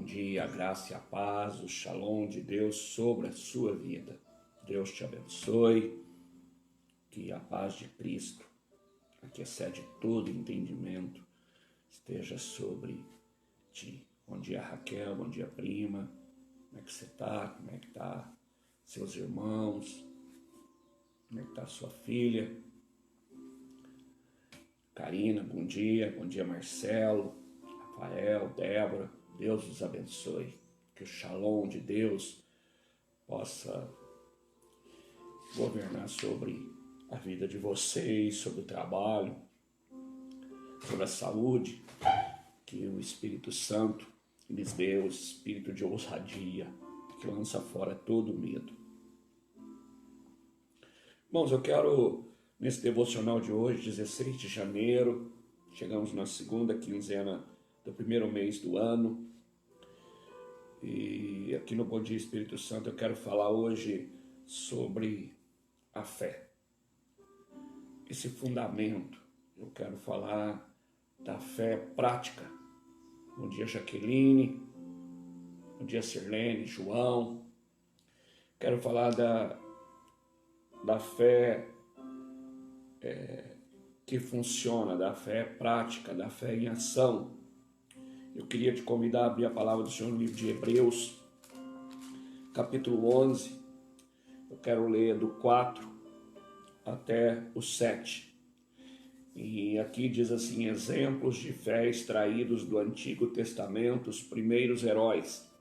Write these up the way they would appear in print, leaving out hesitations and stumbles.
bom dia, a graça e a paz, o shalom de Deus sobre a sua vida. Deus te abençoe, que a paz de Cristo, a que excede todo entendimento, esteja sobre ti. Bom dia, Raquel, bom dia, prima. Como é que você está? Como é que está seus irmãos? Como é que está sua filha? Karina, bom dia, Marcelo, Rafael, Débora. Deus os abençoe, que o shalom de Deus possa governar sobre a vida de vocês, sobre o trabalho, sobre a saúde, que o Espírito Santo lhes dê o espírito de ousadia, que lança fora todo medo. Irmãos, eu quero, nesse devocional de hoje, 16 de janeiro, chegamos na segunda quinzena do primeiro mês do ano, e aqui no Bom Dia Espírito Santo eu quero falar hoje sobre a fé. Esse fundamento, eu quero falar da fé prática. Bom dia, Jaqueline, bom dia, Sirlene, João. Quero falar da fé que funciona, da fé prática, da fé em ação. Eu queria te convidar a abrir a palavra do Senhor no livro de Hebreus, capítulo 11. Eu quero ler do 4 até o 7. E aqui diz assim: exemplos de fé extraídos do Antigo Testamento, os primeiros heróis.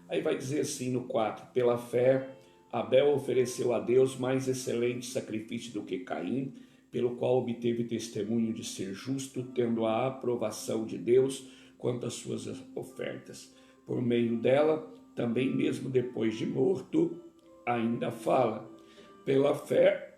Aí vai dizer assim no 4: pela fé, Abel ofereceu a Deus mais excelente sacrifício do que Caim, pelo qual obteve testemunho de ser justo, tendo a aprovação de Deus quanto às suas ofertas. Por meio dela, também mesmo depois de morto, ainda fala. Pela fé,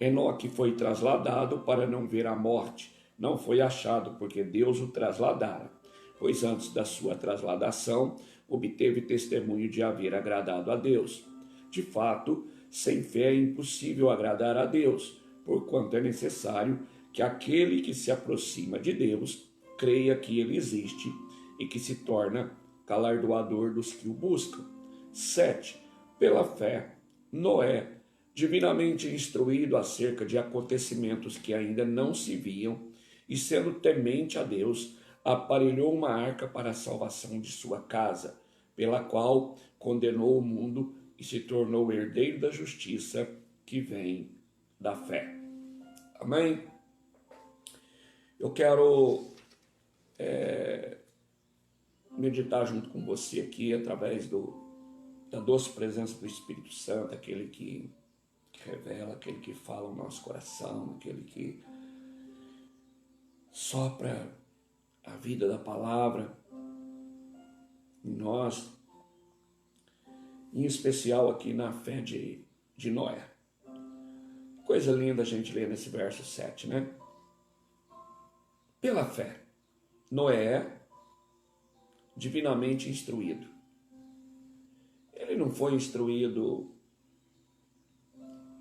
Enoque foi trasladado para não ver a morte. Não foi achado, porque Deus o trasladara. Pois antes da sua trasladação, obteve testemunho de haver agradado a Deus. De fato, sem fé é impossível agradar a Deus, porquanto é necessário que aquele que se aproxima de Deus creia que ele existe e que se torna galardoador dos que o buscam. 7. Pela fé, Noé, divinamente instruído acerca de acontecimentos que ainda não se viam, e sendo temente a Deus, aparelhou uma arca para a salvação de sua casa, pela qual condenou o mundo e se tornou herdeiro da justiça que vem da fé. Amém? Eu quero meditar junto com você aqui através da doce presença do Espírito Santo, aquele que revela, aquele que fala o nosso coração, aquele que sopra a vida da palavra em nós, em especial aqui na fé de Noé. Coisa linda a gente ler nesse verso 7, né? Pela fé, Noé, divinamente instruído. Ele não foi instruído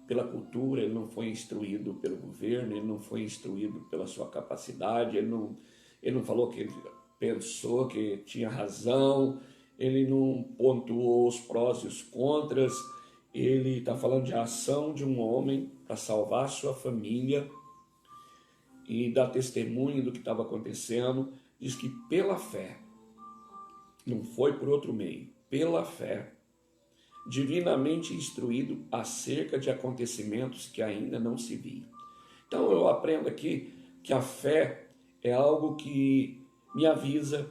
pela cultura, ele não foi instruído pelo governo, ele não foi instruído pela sua capacidade, ele não falou que ele pensou que tinha razão, ele não pontuou os prós e os contras, ele está falando de ação de um homem para salvar sua família e dar testemunho do que estava acontecendo. Diz que pela fé, não foi por outro meio, pela fé, divinamente instruído acerca de acontecimentos que ainda não se viam. Então eu aprendo aqui que a fé é algo que me avisa,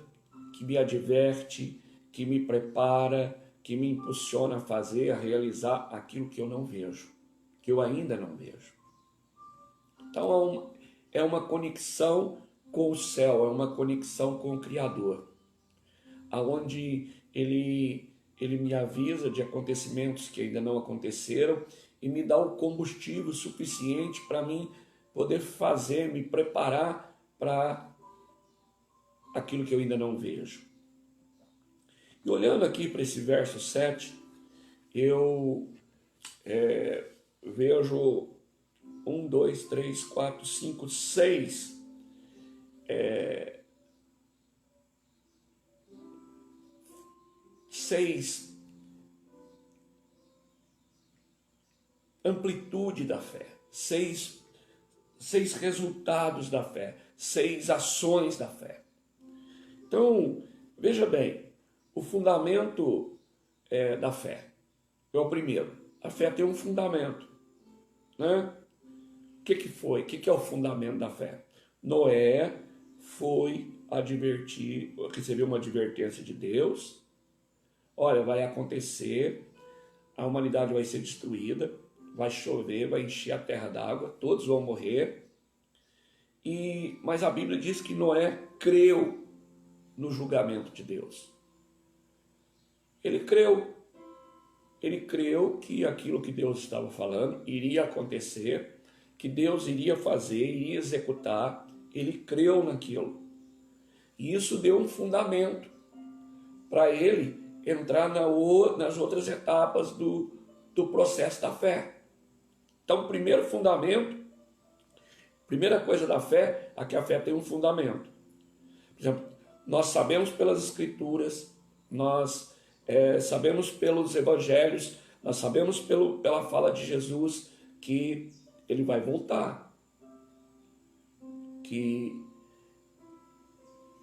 que me adverte, que me prepara, que me impulsiona a fazer, a realizar aquilo que eu não vejo, que eu ainda não vejo. Então é uma conexão com o céu, é uma conexão com o Criador, aonde ele me avisa de acontecimentos que ainda não aconteceram e me dá o combustível suficiente para mim poder fazer, me preparar para aquilo que eu ainda não vejo. E olhando aqui para esse verso 7, eu vejo 1, 2, 3, 4, 5, 6 6 amplitude da fé, 6 resultados da fé, 6 ações da fé. Então, veja bem, o fundamento da fé é o primeiro. A fé tem um fundamento, né? O que foi? O que é o fundamento da fé? Noé foi recebeu uma advertência de Deus. Olha, vai acontecer, a humanidade vai ser destruída, vai chover, vai encher a terra d'água, todos vão morrer. Mas a Bíblia diz que Noé creu no julgamento de Deus. Ele creu que aquilo que Deus estava falando iria acontecer, que Deus iria fazer, iria executar. Ele creu naquilo. E isso deu um fundamento para ele entrar nas outras etapas do processo da fé. Então, o primeiro fundamento, primeira coisa da fé, é que a fé tem um fundamento. Por exemplo, nós sabemos pelas Escrituras, nós sabemos pelos Evangelhos, nós sabemos pela fala de Jesus que ele vai voltar, que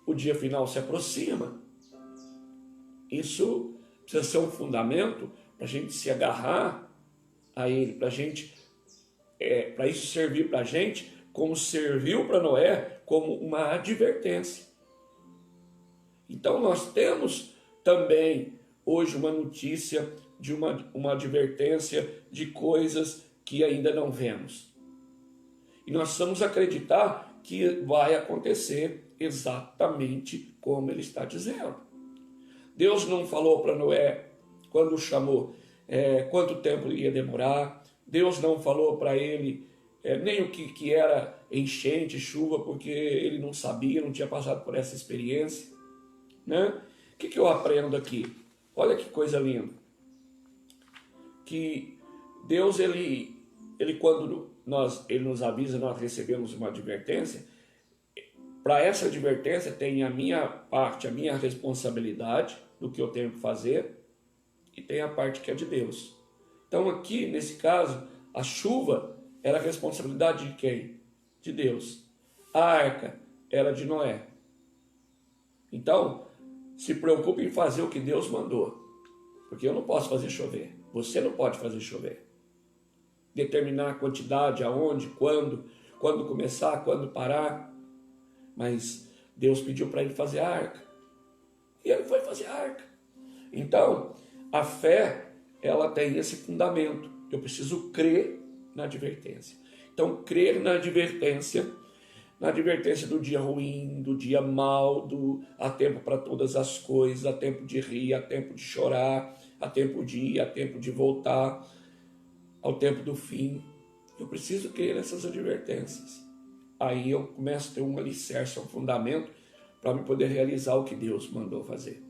o dia final se aproxima. Isso precisa ser um fundamento para a gente se agarrar a ele, para isso servir para a gente, como serviu para Noé, como uma advertência. Então nós temos também hoje uma notícia de uma advertência de coisas que ainda não vemos. E nós precisamos acreditar que vai acontecer exatamente como ele está dizendo. Deus não falou para Noé, quando o chamou, quanto tempo ia demorar. Deus não falou para ele nem o que era enchente, chuva, porque ele não sabia, não tinha passado por essa experiência, né? O que eu aprendo aqui? Olha que coisa linda. Que Deus, quando ele nos avisa, nós recebemos uma advertência. Para essa advertência tem a minha parte, a minha responsabilidade do que eu tenho que fazer, e tem a parte que é de Deus. Então aqui, nesse caso, a chuva era a responsabilidade de quem? De Deus. A arca era de Noé. Então, se preocupe em fazer o que Deus mandou, porque eu não posso fazer chover, você não pode fazer chover. Determinar a quantidade, aonde, quando começar, quando parar. Mas Deus pediu para ele fazer a arca. E ele foi fazer a arca. Então, a fé, ela tem esse fundamento. Eu preciso crer na advertência. Então, crer na advertência do dia ruim, do dia mau, há tempo para todas as coisas, há tempo de rir, há tempo de chorar, há tempo de ir, há tempo de voltar, ao tempo do fim. Eu preciso crer nessas advertências. Aí eu começo a ter um alicerce, um fundamento para me poder realizar o que Deus mandou fazer.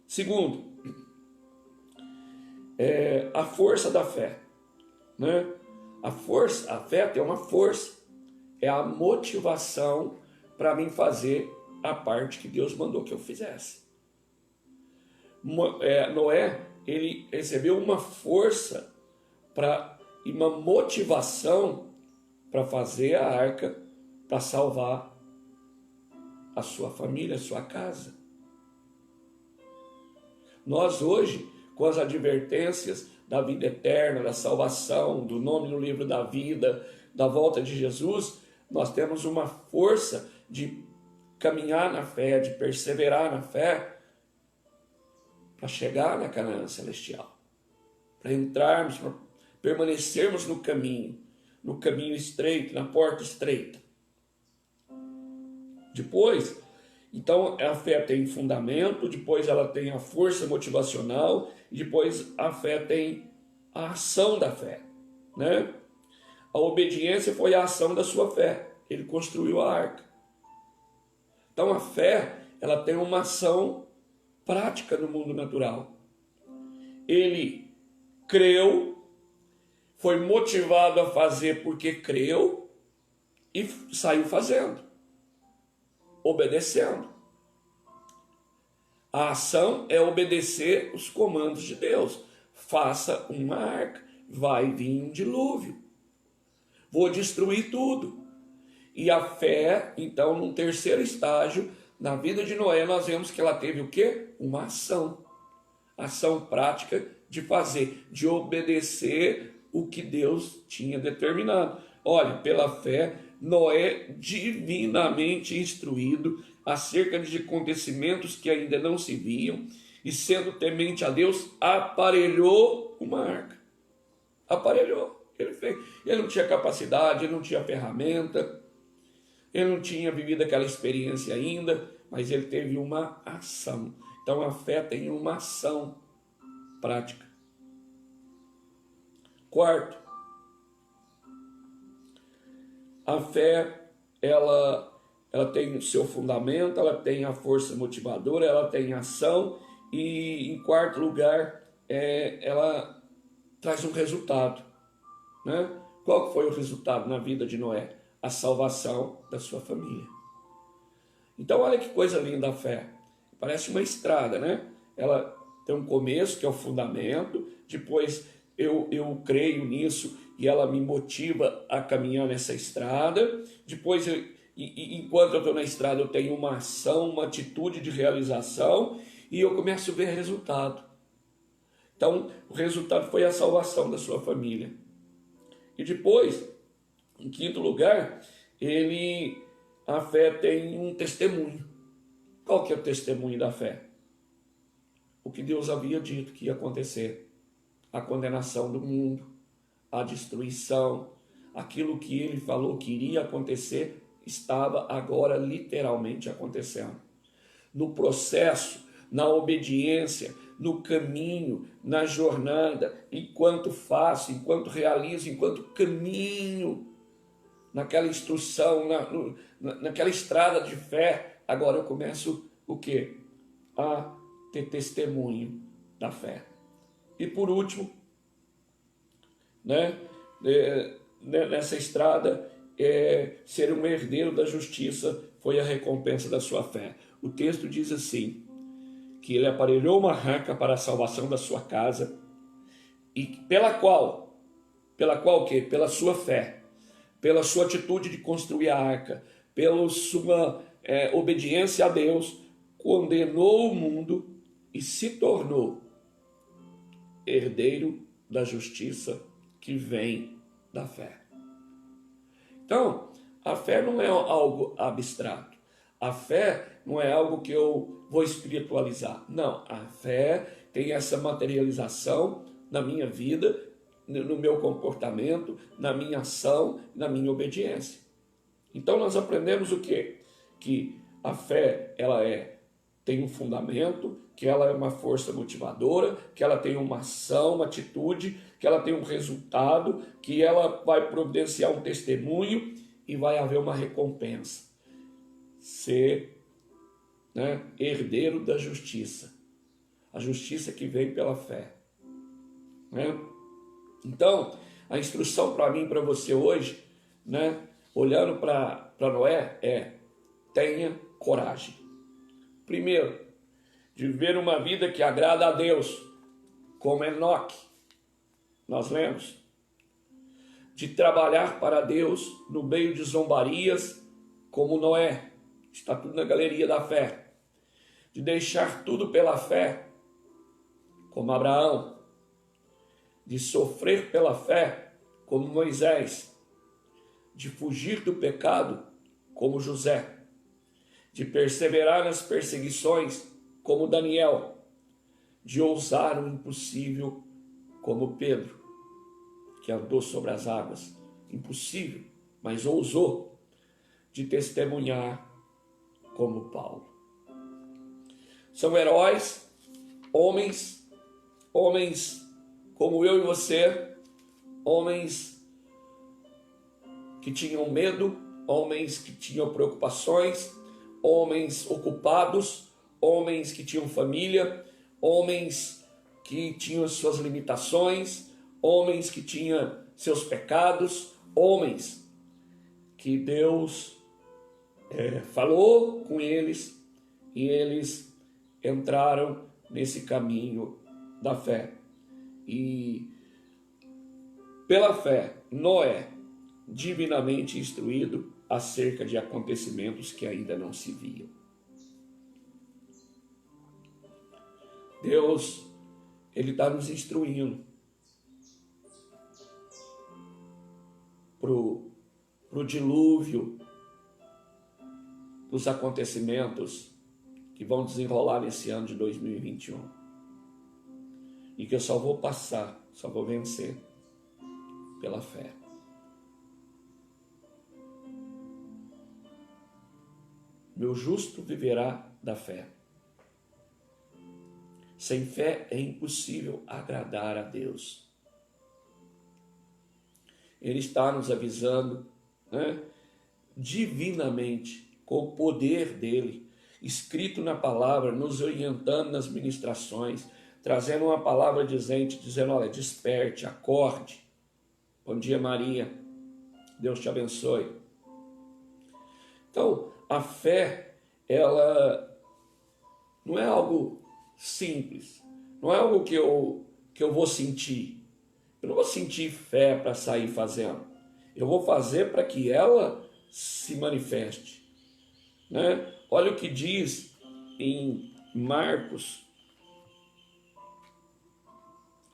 Segundo, a força da fé, né? A fé tem uma força, é a motivação para mim fazer a parte que Deus mandou que eu fizesse. Noé, ele recebeu uma força e uma motivação para fazer a arca, para salvar a sua família, a sua casa. Nós hoje, com as advertências da vida eterna, da salvação, do nome no livro da vida, da volta de Jesus, nós temos uma força de caminhar na fé, de perseverar na fé, para chegar na Canaã celestial, para entrarmos, para permanecermos no caminho estreito, na porta estreita. Depois, então a fé tem fundamento, depois ela tem a força motivacional, e depois a fé tem a ação da fé, né? A obediência foi a ação da sua fé. Ele construiu a arca. Então a fé, ela tem uma ação prática no mundo natural. Ele creu, foi motivado a fazer porque creu e saiu fazendo, obedecendo. A ação é obedecer os comandos de Deus. Faça uma arca, vai vir um dilúvio. Vou destruir tudo. E a fé, então, num terceiro estágio, na vida de Noé, nós vemos que ela teve o quê? Uma ação. Ação prática de fazer, de obedecer o que Deus tinha determinado. Olha, pela fé, Noé, divinamente instruído acerca de acontecimentos que ainda não se viam, e sendo temente a Deus, aparelhou uma arca. Aparelhou. Ele fez. Ele não tinha capacidade, ele não tinha ferramenta, ele não tinha vivido aquela experiência ainda, mas ele teve uma ação. Então a fé tem uma ação prática. Quarto, a fé, ela tem o seu fundamento, ela tem a força motivadora, ela tem ação e, em quarto lugar, ela traz um resultado, né? Qual que foi o resultado na vida de Noé? A salvação da sua família. Então, olha que coisa linda a fé. Parece uma estrada, né? Ela tem um começo, que é o fundamento, depois eu creio nisso e ela me motiva a caminhar nessa estrada, depois, enquanto eu estou na estrada, eu tenho uma ação, uma atitude de realização e eu começo a ver resultado. Então, o resultado foi a salvação da sua família. E depois, em quinto lugar, a fé tem um testemunho. Qual que é o testemunho da fé? O que Deus havia dito que ia acontecer. A condenação do mundo, a destruição, aquilo que ele falou que iria acontecer, estava agora literalmente acontecendo. No processo, na obediência, no caminho, na jornada, enquanto faço, enquanto realizo, enquanto caminho, naquela instrução, naquela estrada de fé, agora eu começo o quê? A ter testemunho da fé. E por último, nessa estrada, ser um herdeiro da justiça foi a recompensa da sua fé. O texto diz assim, que ele aparelhou uma arca para a salvação da sua casa, e pela qual o quê? Pela sua fé, pela sua atitude de construir a arca, pela sua obediência a Deus, condenou o mundo e se tornou herdeiro da justiça que vem da fé. Então, a fé não é algo abstrato. A fé não é algo que eu vou espiritualizar. Não, a fé tem essa materialização na minha vida, no meu comportamento, na minha ação, na minha obediência. Então nós aprendemos o quê? Que a fé, tem um fundamento, que ela é uma força motivadora, que ela tem uma ação, uma atitude, que ela tem um resultado, que ela vai providenciar um testemunho e vai haver uma recompensa. Ser herdeiro da justiça. A justiça que vem pela fé. Né? Então, a instrução para mim e para você hoje, olhando para Noé, tenha coragem. Primeiro, de viver uma vida que agrada a Deus, como Enoque, nós lemos. De trabalhar para Deus no meio de zombarias, como Noé, está tudo na galeria da fé. De deixar tudo pela fé, como Abraão. De sofrer pela fé, como Moisés. De fugir do pecado, como José. De perseverar nas perseguições, como Daniel. De ousar o impossível, como Pedro, que andou sobre as águas. Impossível, mas ousou. De testemunhar, como Paulo. São heróis, homens como eu e você, homens que tinham medo, homens que tinham preocupações, homens ocupados, homens que tinham família, homens que tinham suas limitações, homens que tinham seus pecados, homens que Deus falou com eles e eles entraram nesse caminho da fé. E pela fé, Noé, divinamente instruído acerca de acontecimentos que ainda não se viam. Deus, Ele está nos instruindo para o dilúvio dos acontecimentos que vão desenrolar nesse ano de 2021. E que eu só vou passar, só vou vencer pela fé. Meu justo viverá da fé. Sem fé é impossível agradar a Deus. Ele está nos avisando, né, divinamente, com o poder dele, escrito na palavra, nos orientando nas ministrações, trazendo uma palavra dizendo, olha, desperte, acorde. Bom dia, Maria. Deus te abençoe. Então, a fé, ela não é algo simples, não é algo que eu vou sentir. Eu não vou sentir fé para sair fazendo. Eu vou fazer para que ela se manifeste, né? Olha o que diz em Marcos.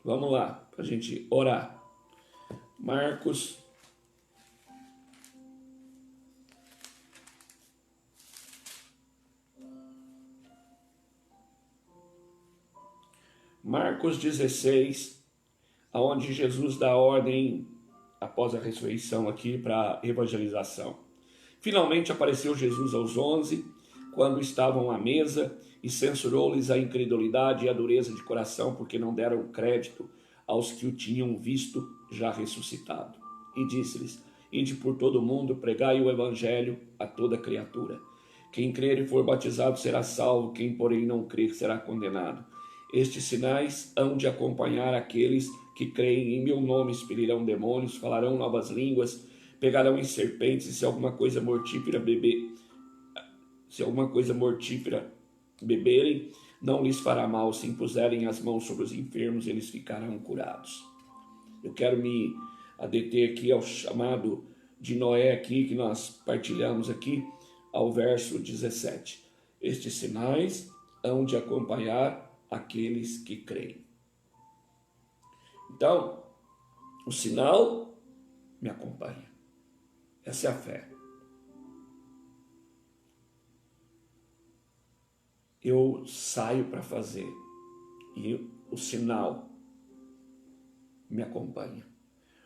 Vamos lá, para a gente orar. Marcos 16, onde Jesus dá ordem, após a ressurreição aqui, para evangelização. Finalmente apareceu Jesus aos 11, quando estavam à mesa, e censurou-lhes a incredulidade e a dureza de coração, porque não deram crédito aos que o tinham visto já ressuscitado. E disse-lhes, ide por todo o mundo, pregai o evangelho a toda criatura. Quem crer e for batizado será salvo, quem porém não crer será condenado. Estes sinais hão de acompanhar aqueles que creem em meu nome, expelirão demônios, falarão novas línguas, pegarão em serpentes, e se alguma coisa mortífera beberem, não lhes fará mal. Se impuserem as mãos sobre os enfermos, eles ficarão curados. Eu quero me adeter aqui ao chamado de Noé aqui, que nós partilhamos aqui, ao verso 17. Estes sinais hão de acompanhar aqueles que creem. Então, o sinal me acompanha. Essa é a fé. Eu saio para fazer e o sinal me acompanha.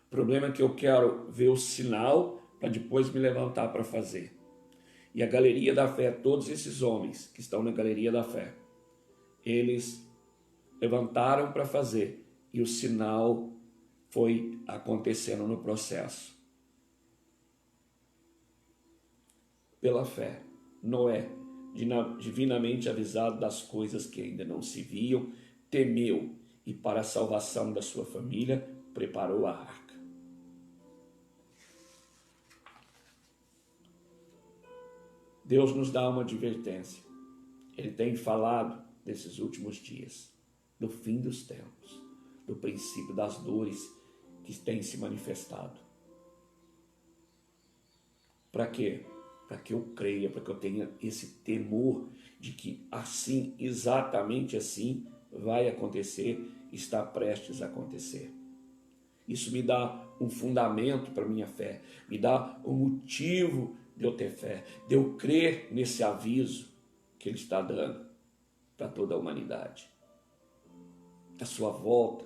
O problema é que eu quero ver o sinal para depois me levantar para fazer. E a galeria da fé, todos esses homens que estão na galeria da fé, eles levantaram para fazer e o sinal foi acontecendo no processo. Pela fé, Noé, divinamente avisado das coisas que ainda não se viam, temeu e para a salvação da sua família preparou a arca. Deus nos dá uma advertência. Ele tem falado desses últimos dias, do fim dos tempos, do princípio das dores que têm se manifestado. Para quê? Para que eu creia, para que eu tenha esse temor de que assim, exatamente assim, vai acontecer, está prestes a acontecer. Isso me dá um fundamento para a minha fé, me dá um motivo de eu ter fé, de eu crer nesse aviso que Ele está dando para toda a humanidade. Da sua volta,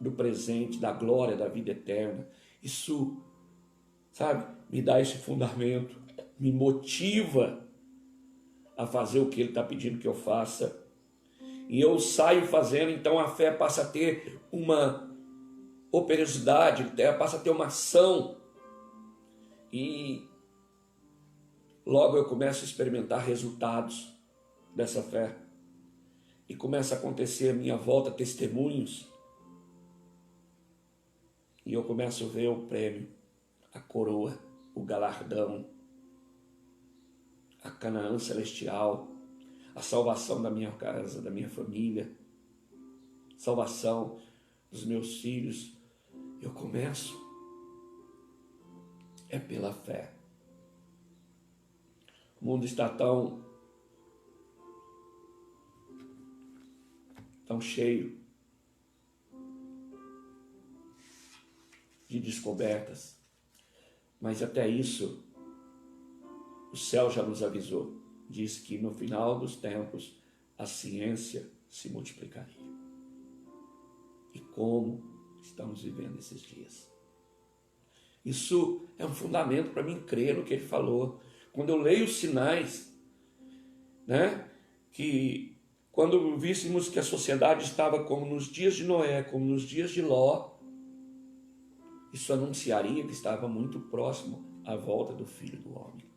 do presente, da glória, da vida eterna. Isso, sabe, me dá esse fundamento, me motiva a fazer o que Ele está pedindo que eu faça. E eu saio fazendo, então a fé passa a ter uma operosidade, passa a ter uma ação. E logo eu começo a experimentar resultados dessa fé. E começa a acontecer à minha volta testemunhos. E eu começo a ver o prêmio, a coroa, o galardão, a Canaã celestial, a salvação da minha casa, da minha família, salvação dos meus filhos, eu começo é pela fé. O mundo está tão cheio de descobertas, mas até isso o céu já nos avisou. Diz que no final dos tempos a ciência se multiplicaria. E como estamos vivendo esses dias? Isso é um fundamento para mim crer no que ele falou. Quando eu leio os sinais, né, que quando víssemos que a sociedade estava como nos dias de Noé, como nos dias de Ló, isso anunciaria que estava muito próximo à volta do Filho do Homem.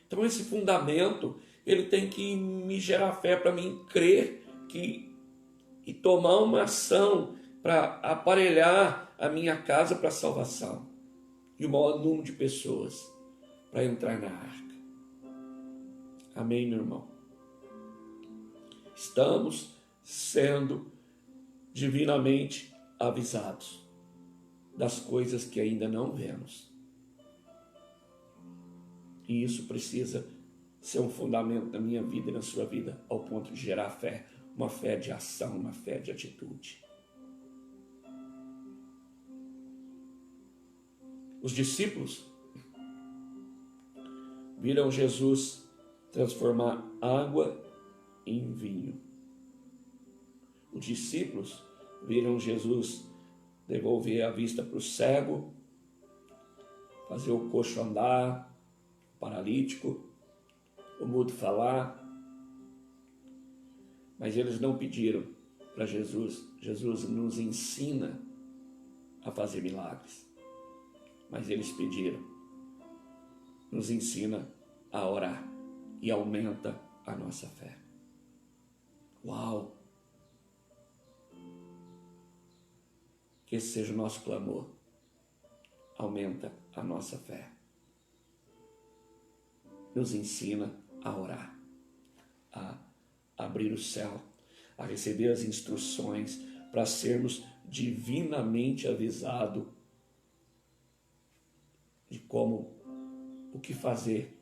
Então esse fundamento, ele tem que me gerar fé para mim crer e tomar uma ação para aparelhar a minha casa para a salvação. E o maior número de pessoas para entrar na arca. Amém, meu irmão? Estamos sendo divinamente avisados das coisas que ainda não vemos. E isso precisa ser um fundamento na minha vida e na sua vida, ao ponto de gerar fé, uma fé de ação, uma fé de atitude. Os discípulos viram Jesus transformar água em vinho. Os discípulos viram Jesus devolver a vista para o cego, fazer o coxo andar, o paralítico, o mudo falar. Mas eles não pediram para Jesus. Jesus nos ensina a fazer milagres. Mas eles pediram, nos ensina a orar e aumenta a nossa fé. Uau! Que esse seja o nosso clamor. Aumenta a nossa fé. Nos ensina a orar, a abrir o céu, a receber as instruções para sermos divinamente avisados de como, o que fazer,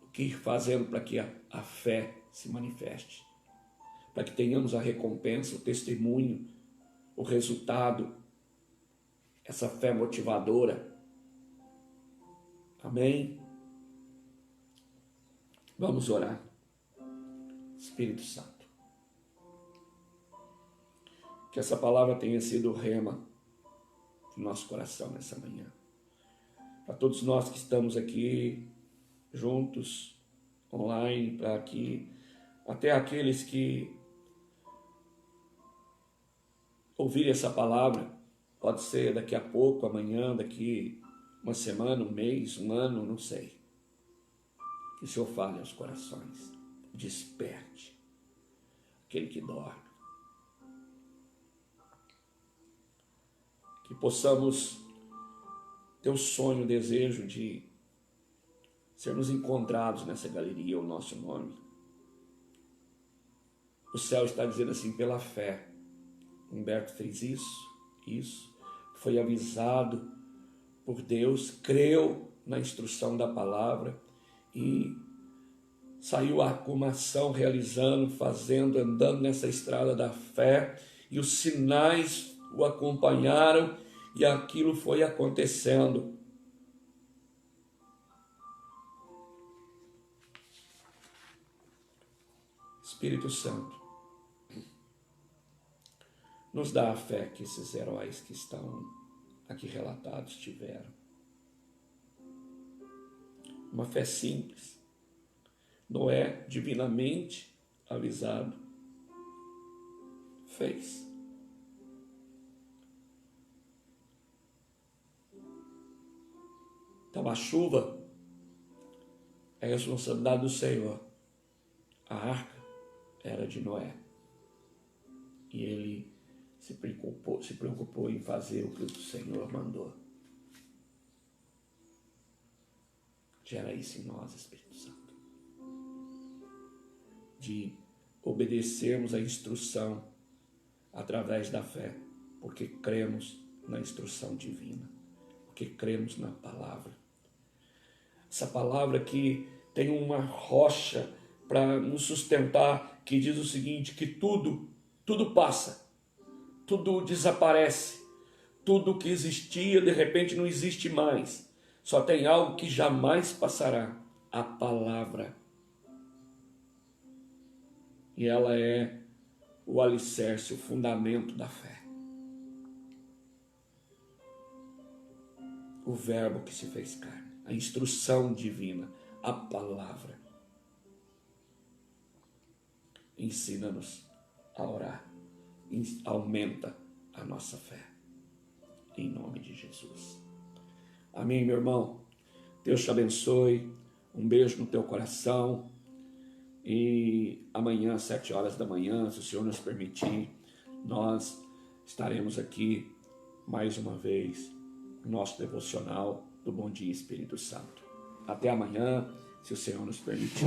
o que ir fazendo para que a fé se manifeste, para que tenhamos a recompensa, o testemunho, o resultado, essa fé motivadora. Amém? Vamos orar. Espírito Santo, que essa palavra tenha sido o rema do nosso coração nessa manhã. Para todos nós que estamos aqui juntos, online, para que até aqueles que ouvirem essa palavra, pode ser daqui a pouco, amanhã, daqui uma semana, um mês, um ano, não sei. Que o Senhor fale aos corações, desperte aquele que dorme. Que possamos ter o sonho, o desejo de sermos encontrados nessa galeria, o nosso nome. O céu está dizendo assim, pela fé. Humberto fez isso, foi avisado por Deus, creu na instrução da palavra e saiu com uma ação realizando, fazendo, andando nessa estrada da fé, e os sinais o acompanharam e aquilo foi acontecendo. Espírito Santo, nos dá a fé que esses heróis que estão aqui relatados tiveram. Uma fé simples. Noé, divinamente avisado, fez. Então a chuva é a responsabilidade do Senhor. A arca era de Noé. E ele se preocupou em fazer o que o Senhor mandou. Gera isso em nós, Espírito Santo. De obedecermos a instrução através da fé, porque cremos na instrução divina, porque cremos na palavra. Essa palavra que tem uma rocha para nos sustentar, que diz o seguinte, que tudo passa, tudo desaparece, tudo que existia de repente não existe mais, só tem algo que jamais passará, a palavra. E ela é o alicerce, o fundamento da fé. O verbo que se fez carne, a instrução divina, a palavra. Ensina-nos a orar, aumenta a nossa fé, em nome de Jesus. Amém, meu irmão? Deus te abençoe, um beijo no teu coração, e amanhã, às 7 horas da manhã, se o Senhor nos permitir, nós estaremos aqui mais uma vez, no nosso devocional do Bom Dia Espírito Santo. Até amanhã, se o Senhor nos permitir.